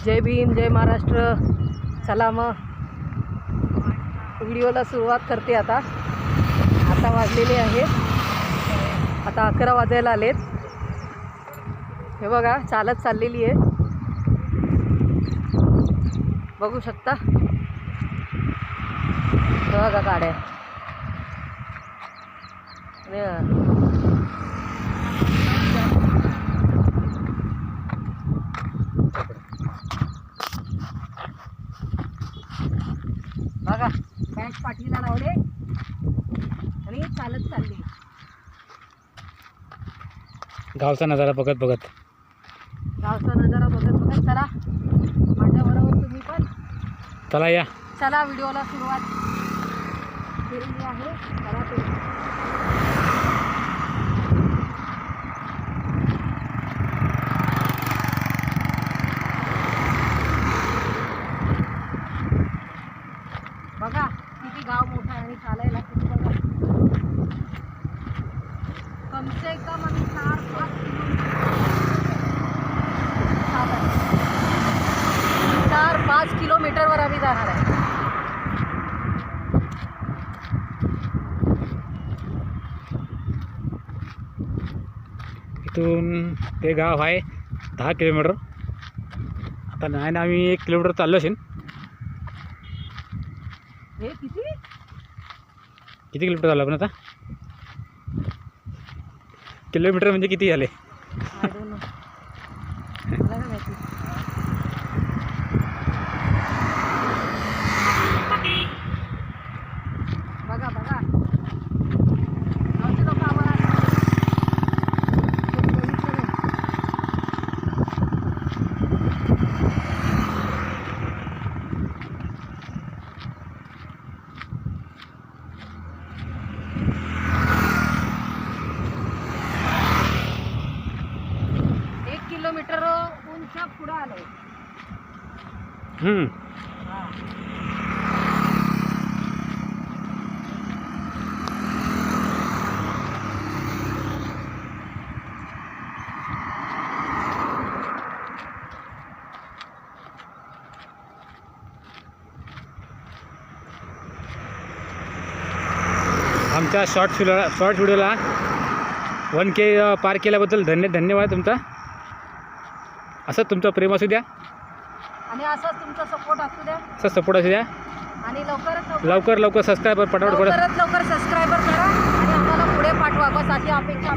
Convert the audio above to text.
जय भीम, जय महाराष्ट्र. चला मग व्हिडिओला सुरुवात करते. आता वाजलेले आहे, आता 11 वाजायला आलेत. हे बघा चालत चाललेली आहे, बघू शकता. बघा गाड्या. बघा बॅग पाठीला लावले आणि चालत चालले. गावचा नजारा बघत बघत चला माझ्याबरोबर तुम्ही पण चला. या चला व्हिडिओला सुरुवात केलेली आहे. चला ते बघा किती गाव मोठं आहे आणि चालायला किती. बघा कम से कम आम्ही 4-5 किलोमीटरवर आम्ही जाणार आहे. इथून ते गाव आहे 10 किलोमीटर. आता नाही ना, आम्ही 1 किलोमीटर चाललो असेल. हे किती किलोमीटर झालं आपण आता? किलोमीटर म्हणजे किती झाले? I don't know. मला नाही माहिती. बघा बघा गावचे लोक आम्हाला किलोमीटर उंच पुढे आलंय. आमच्या शॉर्ट व्हिडिओला 1K पार केल्याबद्दल धन्यवाद तुमचा. असंच तुमचं प्रेम असू द्या आणि असंच तुमचा सपोर्ट असू द्या. असंच सपोर्ट असू द्या. आणि लवकर सबस्क्राईबर पटापट लवकर सबस्क्रायबर करा आणि आम्हाला पुढे पाठवा. बस अशी अपेक्षा.